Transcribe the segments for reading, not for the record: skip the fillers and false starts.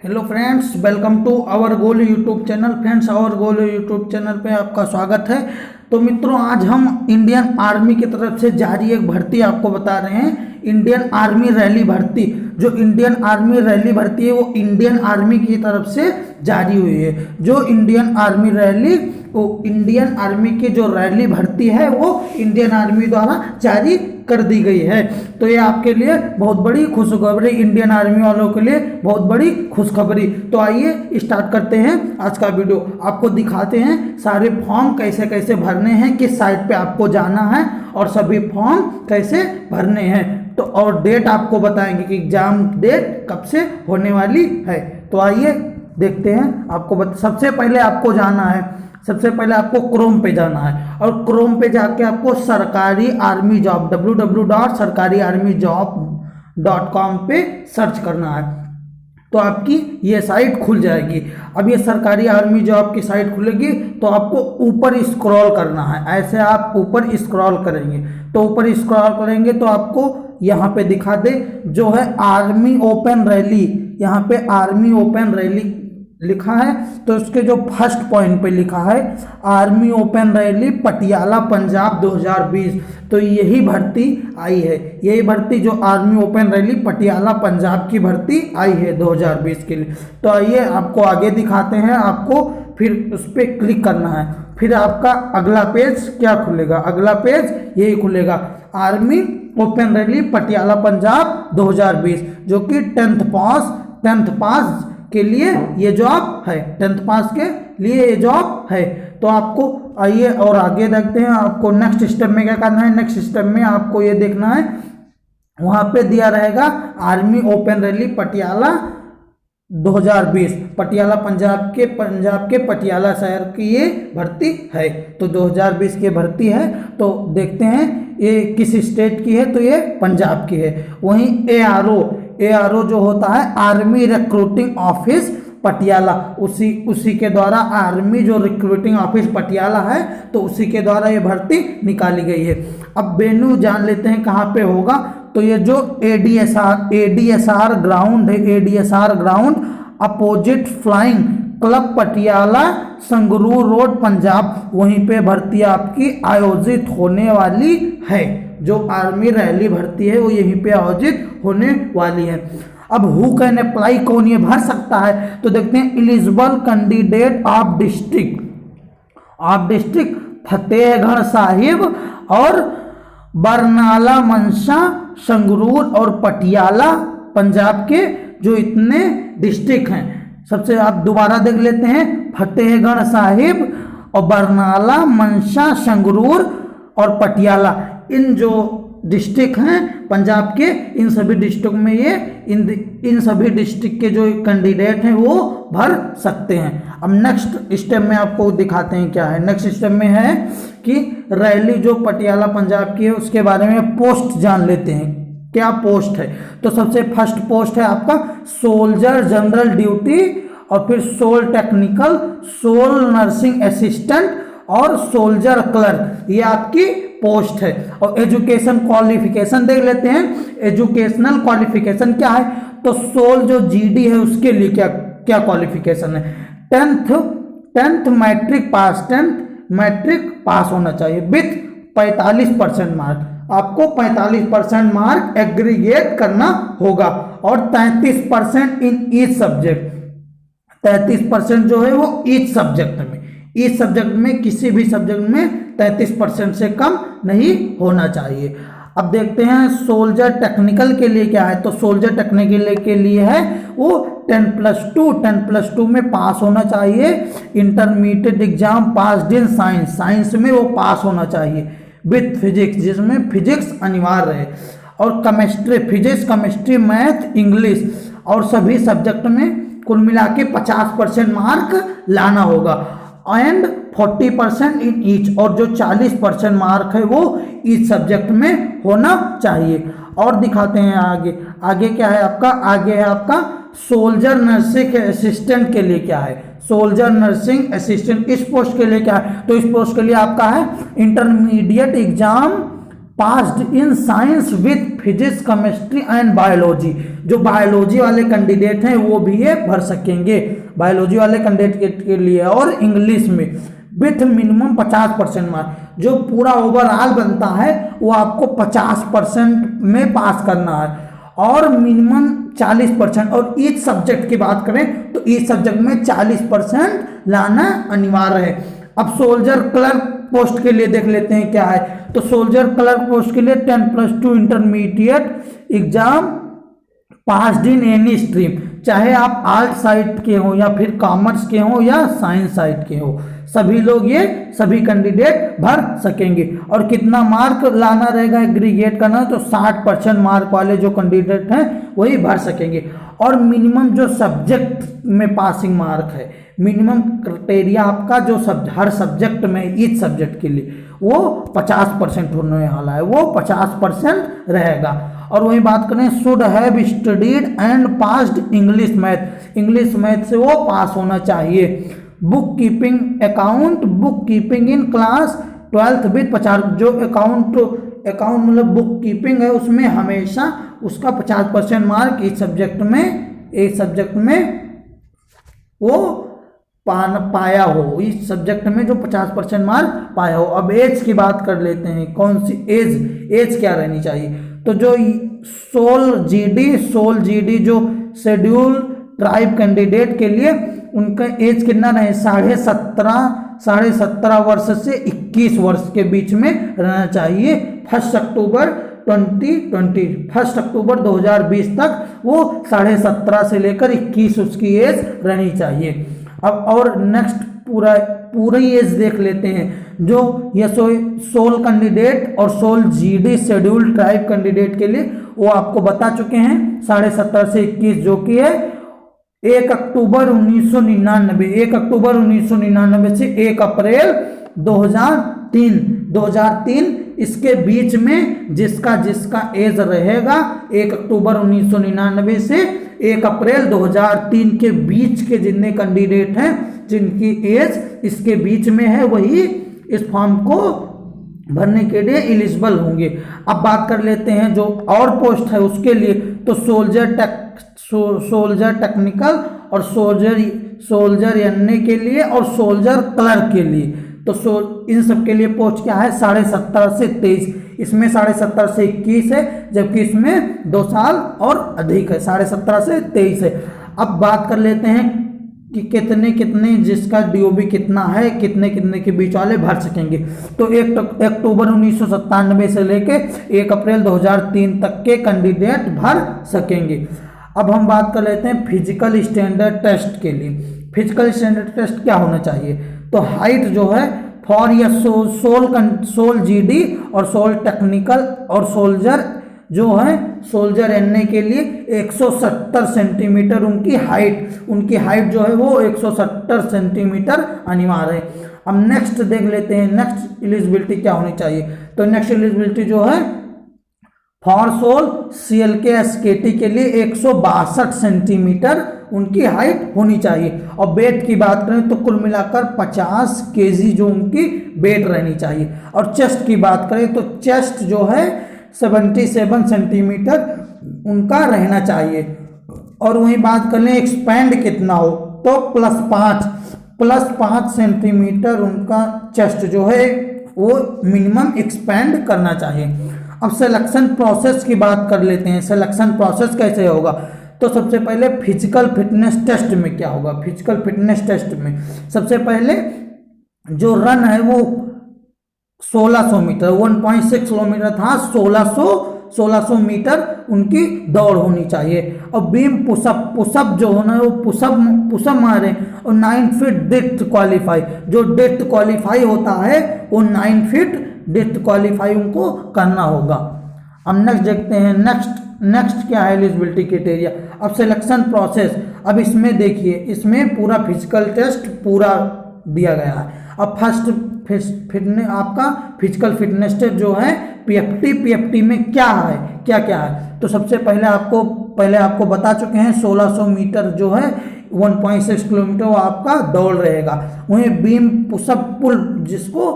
Hello friends, welcome to our goal YouTube channel. Friends, our goal YouTube channel पे आपका स्वागत है। तो मित्रों, आज हम इंडियन आर्मी की तरफ से जारी एक भर्ती आपको बता रहे हैं। इंडियन आर्मी रैली भर्ती, जो इंडियन आर्मी रैली भर्ती है वो इंडियन आर्मी की तरफ से जारी हुई है। जो इंडियन आर्मी रैली, वो इंडियन आर्मी की जो रैली भर्ती है वो इंडियन आर्मी द्वारा जारी कर दी गई है। तो ये आपके लिए बहुत बड़ी खुशखबरी, इंडियन आर्मी वालों के लिए बहुत बड़ी खुशखबरी। तो आइए स्टार्ट करते हैं आज का वीडियो। आपको दिखाते हैं सारे फॉर्म कैसे कैसे भरने हैं, किस साइट पे आपको जाना है और सभी फॉर्म कैसे भरने हैं। तो और डेट आपको बताएंगे कि एग्जाम डेट कब से होने वाली है। तो आइए देखते हैं। सबसे पहले आपको जाना है, सबसे पहले आपको क्रोम पे जाना है और क्रोम पे जाके आपको सरकारी आर्मी जॉब www.sarkariarmyjob.com पे सर्च करना है। तो आपकी ये साइट खुल जाएगी। अब ये सरकारी आर्मी जॉब की साइट खुलेगी तो आपको ऊपर स्क्रॉल करना है। ऐसे आप ऊपर स्क्रॉल करेंगे तो ऊपर स्क्रॉल करेंगे तो आपको यहाँ पे दिखा दे जो है आर्मी ओपन रैली। यहाँ पे आर्मी ओपन रैली लिखा है तो उसके जो फर्स्ट पॉइंट पे लिखा है army open rally Patiala Punjab 2020। तो यही भर्ती आई है, यही भर्ती जो army open rally Patiala Punjab की भर्ती आई है 2020 के लिए। तो आइए आपको आगे दिखाते हैं। आपको फिर उस पर क्लिक करना है। फिर आपका अगला पेज क्या खुलेगा? अगला पेज यही खुलेगा, army open rally Patiala Punjab 2020, जो कि 10th पास के लिए ये जॉब है। 10th पास के लिए ये जॉब है। तो आपको आइए और आगे देखते हैं। आपको नेक्स्ट स्टेप में क्या करना है? नेक्स्ट स्टेप में आपको ये देखना है, वहाँ पे दिया रहेगा army open rally Patiala 2020, Patiala Punjab के पटियाला शहर की ये भर्ती है। तो 2020 की भर्ती है। तो देखते हैं ये किस स्टेट की है। तो ये पंजाब की है। वहीं ARO जो होता है आर्मी रिक्रूटिंग ऑफिस पटियाला, उसी के द्वारा आर्मी जो रिक्रूटिंग ऑफिस पटियाला है तो उसी के द्वारा ये भर्ती निकाली गई है। अब वेन्यू जान लेते हैं कहाँ पे होगा। तो ये जो ADSR ग्राउंड है, ADSR ground opposite flying club Patiala Sangrur road Punjab, वहीं पे भर्ती आपकी आयोजित होने वाली है। जो आर्मी रैली भर्ती है वो यहीं पे आयोजित होने वाली है। अब हु कैन अप्लाई, कौन ये भर सकता है? तो देखते हैं, eligible candidate of district Fatehgarh Sahib और बरनाला मनसा संगरूर और पटियाला पंजाब के जो इतने डिस्ट्रिक्ट हैं। सबसे आप दोबारा देख लेते हैं, फतेहगढ़ साहिब और बरनाला मनसा संगरूर और पटियाला, इन जो डिस्ट्रिक्ट हैं पंजाब के, इन सभी डिस्ट्रिक्ट में ये इन सभी डिस्ट्रिक्ट के जो कैंडिडेट हैं वो भर सकते हैं। अब नेक्स्ट स्टेप में आपको दिखाते हैं क्या है। नेक्स्ट स्टेप में है कि रैली जो पटियाला पंजाब की है उसके बारे में पोस्ट जान लेते हैं, क्या पोस्ट है। तो सबसे फर्स्ट पोस्ट है आपका सोल्जर जनरल ड्यूटी, और फिर sol technical, sol nursing assistant और सोल्जर क्लर्क, ये आपकी पोस्ट है। और एजुकेशन क्वालिफिकेशन देख लेते हैं। एजुकेशनल क्वालिफिकेशन क्या है? तो सोल जो GD है उसके लिए क्या क्वालिफिकेशन है? 10th मैट्रिक पास होना चाहिए विथ 45% मार्क। आपको 45% मार्क एग्रीगेट करना होगा और 33% इन ईच सब्जेक्ट। 33% जो है वो ईच सब्जेक्ट में किसी भी सब्जेक्ट में 33% से कम नहीं होना चाहिए। अब देखते हैं सोल्जर टेक्निकल के लिए क्या है। तो सोल्जर टेक्निकल के लिए है वो 10+2 में पास होना चाहिए। Intermediate exam pass in science में वो पास होना चाहिए विथ फिजिक्स, जिसमें फिजिक्स अनिवार्य है, और फिजिक्स केमिस्ट्री मैथ इंग्लिश और सभी सब्जेक्ट में कुल मिला के 50% मार्क लाना होगा एंड 40% इन ईच, और जो 40% मार्क है वो इस सब्जेक्ट में होना चाहिए। और दिखाते हैं आगे क्या है आपका। आगे है आपका सोल्जर नर्सिंग असिस्टेंट के लिए क्या है। सोल्जर नर्सिंग असिस्टेंट इस पोस्ट के लिए क्या है? तो इस पोस्ट के लिए आपका है intermediate exam passed in science with physics chemistry and biology. जो बायोलॉजी वाले कैंडिडेट हैं वो भी ये भर सकेंगे, बायोलॉजी वाले कैंडिडेट के लिए। और इंग्लिश में विथ मिनिमम 50% मार्क। जो पूरा ओवरऑल बनता है वो आपको 50% में पास करना है और मिनिमम 40%। और ईच सब्जेक्ट की बात करें तो ईच सब्जेक्ट में 40% लाना अनिवार्य है। अब सोल्जर क्लर्क पोस्ट के लिए देख लेते हैं क्या है। तो सोल्जर क्लर्क पोस्ट के लिए 10+2 intermediate exam passed in any stream, चाहे आप आर्ट साइड के हो या फिर कॉमर्स के हो या साइंस साइड के हो, सभी लोग ये सभी कैंडिडेट भर सकेंगे। और कितना मार्क लाना रहेगा एग्रीगेट करना, तो 60% मार्क वाले जो कैंडिडेट हैं वही भर सकेंगे। और मिनिमम जो सब्जेक्ट में पासिंग मार्क है, मिनिमम क्राइटेरिया आपका जो हर सब्जेक्ट में ईच सब्जेक्ट के लिए वो 50% होने वाला है, वो 50% रहेगा। और वही बात करें should have studied and passed English math, English math से वो पास होना चाहिए। Book keeping account, book keeping in class 12th with 50, जो अकाउंट मतलब बुक कीपिंग है उसमें हमेशा उसका 50% मार्क इस सब्जेक्ट में वो पाया हो, इस सब्जेक्ट में जो 50% मार्क पाया हो। अब एज की बात कर लेते हैं, कौन सी एज क्या रहनी चाहिए। तो जो सोल जीडी जो शेड्यूल ट्राइब कैंडिडेट के लिए उनका एज कितना रहे, 17.5 वर्ष से 21 वर्ष के बीच में रहना चाहिए। 1 अक्टूबर 2020 तक वो 17.5 से लेकर 21 उसकी एज रहनी चाहिए। अब और नेक्स्ट पूरी एज देख लेते हैं। जो ये सोल कैंडिडेट और sol GD schedule tribe candidate के लिए वो आपको बता चुके हैं 17.5 से 21, जो कि है 1 अक्टूबर 1999 से 1 अप्रैल 2003 इसके बीच में जिसका एज रहेगा 1 अक्टूबर 1999 से 1 अप्रैल 2003 के बीच के जितने कैंडिडेट हैं जिनकी एज इसके बीच में है वही इस फॉर्म को भरने के लिए एलिजिबल होंगे। अब बात कर लेते हैं जो और पोस्ट है उसके लिए। तो सोल्जर टेक्निकल और सोल्जर एनए के लिए और सोल्जर क्लर्क के लिए। तो इन सब के लिए पोस्ट क्या है, 17.5 से 23, इसमें 17.5 से 21 है, जबकि इसमें 2 साल और अधिक है, 17.5 से 23 है। अब बात कर लेते हैं कि कितने जिसका डीओबी कितना है, कितने के बीच वाले भर सकेंगे। तो 1 अक्टूबर 1997 से लेके 1 अप्रैल 2003 तक के कैंडिडेट भर सकेंगे। अब हम बात कर लेते हैं फिजिकल स्टैंडर्ड टेस्ट के लिए। फिजिकल स्टैंडर्ड टेस्ट क्या होना चाहिए, तो हाइट जो है फॉर या सोल जीडी और सोल टेक्निकल और सोल्जर जो है सोल्जर एनए के लिए 170 सेंटीमीटर उनकी हाइट जो है वो 170 सेंटीमीटर अनिवार्य है। अब नेक्स्ट देख लेते हैं नेक्स्ट एलिजिबिलिटी क्या होनी चाहिए। तो नेक्स्ट एलिजिबिलिटी जो है फॉर सोल सीएलके एसकेटी के लिए 162 सेंटीमीटर उनकी हाइट होनी चाहिए। और वेट की बात करें तो कुल मिलाकर 50 केजी जो उनकी वेट रहनी चाहिए। और चेस्ट की बात करें तो चेस्ट जो है 77 सेंटीमीटर उनका रहना चाहिए। और वहीं बात कर लें एक्सपैंड कितना हो, तो +5 सेंटीमीटर उनका चेस्ट जो है वो मिनिमम एक्सपैंड करना चाहिए। अब सिलेक्शन प्रोसेस की बात कर लेते हैं। सिलेक्शन प्रोसेस कैसे होगा, तो सबसे पहले फिजिकल फिटनेस टेस्ट में क्या होगा। फिजिकल फिटनेस टेस्ट में सबसे पहले जो रन है वो 1600 मीटर, 1.6 किलोमीटर था, 1600 मीटर उनकी दौड़ होनी चाहिए। और बीम पुशअप जो होना है वो पुशअप मारे और 9 फीट डेप्थ क्वालिफाई, जो डेप्थ क्वालिफाई होता है वो 9 फीट डेप्थ क्वालिफाई उनको करना होगा। अब नेक्स्ट देखते हैं नेक्स्ट क्या है एलिजिबिलिटी क्राइटेरिया। अब सिलेक्शन प्रोसेस, अब इसमें देखिए इसमें पूरा फिजिकल टेस्ट पूरा दिया गया है। अब फर्स्ट फिटनेस आपका फिजिकल फिटनेस टेस्ट जो है पीएफटी में क्या है, तो सबसे पहले आपको बता चुके हैं 1600 मीटर जो है 1.6 किलोमीटर वो आपका दौड़ रहेगा। वहीं बीम पुशअप पुल जिसको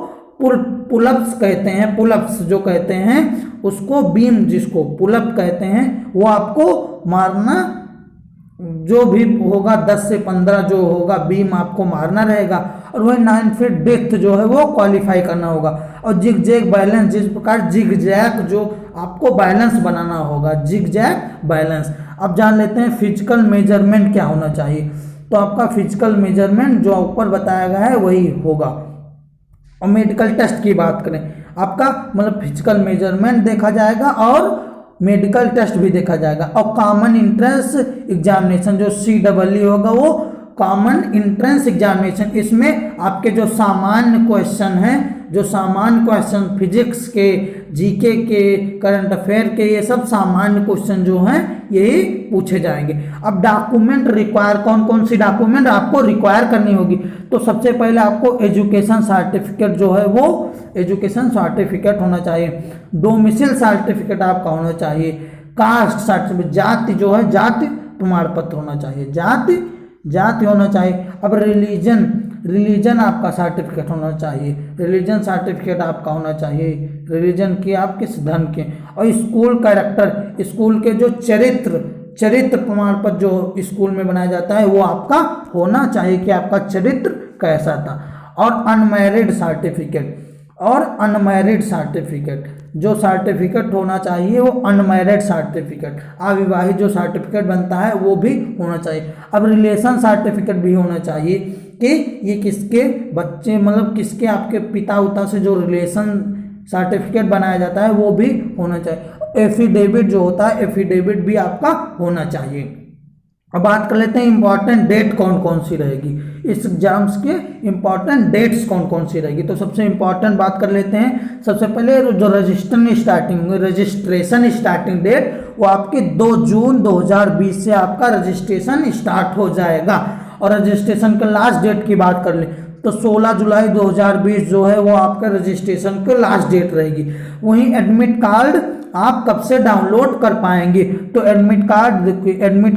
पुलअप्स कहते हैं, पुलअप्स जो कहते हैं उसको, बीम जिसको पुलअप कहते हैं, वो आपको मारना जो भी होगा 10 से 15 जो होगा बीम आपको मारना रहेगा। और वही 9 फीट डेप्थ जो है वो क्वालिफाई करना होगा। और जिग जैग बैलेंस, जिस प्रकार जिग जैग जो आपको बैलेंस बनाना होगा, जिग जैग बैलेंस। अब जान लेते हैं फिजिकल मेजरमेंट क्या होना चाहिए। तो आपका फिजिकल मेजरमेंट जो ऊपर बताया गया है वही होगा। और मेडिकल टेस्ट की बात करें, आपका मतलब फिजिकल मेजरमेंट देखा जाएगा और मेडिकल टेस्ट भी देखा जाएगा। और कॉमन एंट्रेंस एग्जामिनेशन जो CEE होगा वो कॉमन एंट्रेंस एग्जामिनेशन, इसमें आपके जो सामान्य क्वेश्चन हैं, जो सामान्य क्वेश्चन फिजिक्स के, जीके के, करंट अफेयर के, ये सब सामान्य क्वेश्चन जो हैं यही पूछे जाएंगे। अब डॉक्यूमेंट रिक्वायर, कौन कौन सी डॉक्यूमेंट आपको रिक्वायर करनी होगी। तो सबसे पहले आपको एजुकेशन सर्टिफिकेट जो है वो एजुकेशन सर्टिफिकेट होना चाहिए। डोमिसाइल सर्टिफिकेट आपका होना चाहिए। कास्ट सर्टिफिकेट, जाति जो है जाति प्रमाण पत्र होना चाहिए, जाति होना चाहिए। अब रिलीजन आपका सर्टिफिकेट होना चाहिए, रिलीजन सर्टिफिकेट आपका होना चाहिए, रिलीजन की आप किस धर्म के। और स्कूल कैरेक्टर, स्कूल के जो चरित्र प्रमाण पत्र जो स्कूल में बनाया जाता है वो आपका होना चाहिए कि आपका चरित्र कैसा था। और अनमैरिड सर्टिफिकेट, जो सर्टिफिकेट होना चाहिए वो अनमैरिड सर्टिफिकेट, अविवाहित जो सर्टिफिकेट बनता है वो भी होना चाहिए। अब रिलेशन सर्टिफिकेट भी होना चाहिए कि ये किसके बच्चे, मतलब किसके आपके पिता उता से जो रिलेशन सर्टिफिकेट बनाया जाता है वो भी होना चाहिए। एफिडेविट जो होता है, एफिडेविट भी आपका होना चाहिए। अब बात कर लेते हैं इंपॉर्टेंट डेट कौन कौन सी रहेगी, इस एग्जाम्स के इंपॉर्टेंट डेट्स कौन कौन सी रहेगी। तो सबसे इंपॉर्टेंट बात कर लेते हैं, सबसे पहले जो रजिस्ट्रेशन स्टार्टिंग डेट वो आपकी 2 जून 2020 से आपका रजिस्ट्रेशन स्टार्ट हो जाएगा। और रजिस्ट्रेशन के लास्ट डेट की बात कर ले तो 16 जुलाई 2020 जो है वो आपका रजिस्ट्रेशन की लास्ट डेट रहेगी। वहीं एडमिट कार्ड आप कब से डाउनलोड कर पाएंगे, तो admit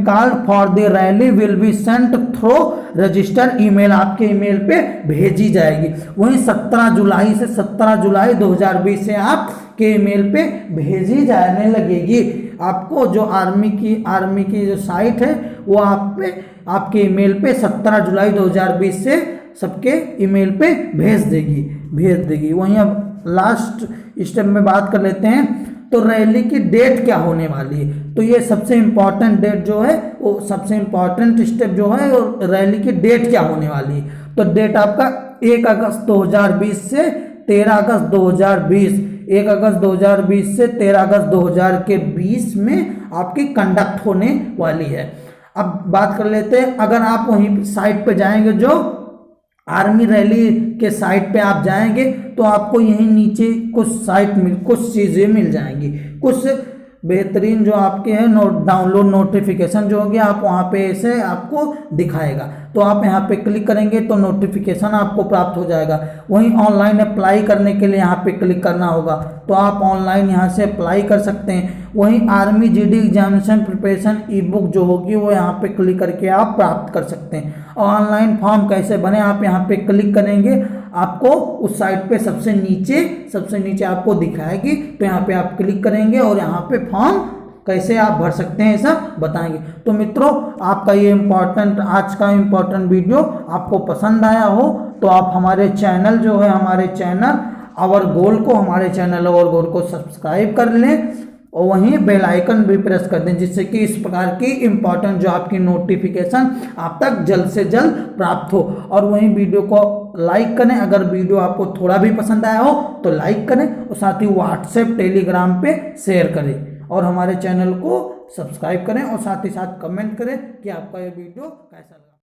card for the rally will be sent through register email, आपके ईमेल पे भेजी जाएगी। वहीं 17 जुलाई 2020 से आपके ईमेल पे भेजी जाने लगेगी। आपको जो आर्मी की जो साइट है वो आपके ईमेल पे 17 जुलाई 2020 से सबके ईमेल पे भेज देगी। वहीं अब लास्ट स्टेप में बात कर लेते हैं, तो रैली की डेट क्या होने वाली है। तो ये सबसे इम्पॉर्टेंट डेट जो है वो सबसे इम्पॉर्टेंट स्टेप जो है, और रैली की डेट क्या होने वाली है। तो डेट आपका 1 अगस्त 2020 से 13 अगस्त 2020, 1 अगस्त 2020 से 13 अगस्त 2020 में आपकी कंडक्ट होने वाली है। अब बात कर लेते हैं, अगर आप वहीं साइट पे जाएंगे, जो आर्मी रैली के साइट पे आप जाएंगे तो आपको यहीं नीचे कुछ चीज़ें मिल जाएंगी, कुछ बेहतरीन जो आपके हैं डाउनलोड नोटिफिकेशन जो होगी, आप वहाँ पे ऐसे आपको दिखाएगा। तो आप यहाँ पे क्लिक करेंगे तो नोटिफिकेशन आपको प्राप्त हो जाएगा। वहीं ऑनलाइन अप्लाई करने के लिए यहाँ पे क्लिक करना होगा, तो आप ऑनलाइन यहाँ से अप्लाई कर सकते हैं। वहीं आर्मी जीडी एग्जामिनेशन प्रिपरेशन ई बुक जो होगी वो यहाँ पे क्लिक करके आप प्राप्त कर सकते हैं। ऑनलाइन फॉर्म कैसे बने, आप यहाँ पे क्लिक करेंगे, आपको उस साइट पे सबसे नीचे आपको दिखाएगी। तो यहाँ पे आप क्लिक करेंगे और यहाँ पे फॉर्म कैसे आप भर सकते हैं सब बताएंगे। तो मित्रों, आपका ये आज का इम्पोर्टेंट वीडियो आपको पसंद आया हो तो आप हमारे चैनल हमारे चैनल आवर गोल को सब्सक्राइब कर लें और वहीं बेल आइकन भी प्रेस कर दें, जिससे कि इस प्रकार की इम्पोर्टेंट जो आपकी नोटिफिकेशन आप तक जल्द से जल्द प्राप्त हो। और वहीं वीडियो को लाइक करें, अगर वीडियो आपको थोड़ा भी पसंद आया हो तो लाइक करें, और साथ ही व्हाट्सएप टेलीग्राम पे शेयर करें, और हमारे चैनल को सब्सक्राइब करें, और साथ ही साथ कमेंट करें कि आपका ये वीडियो कैसा लगा।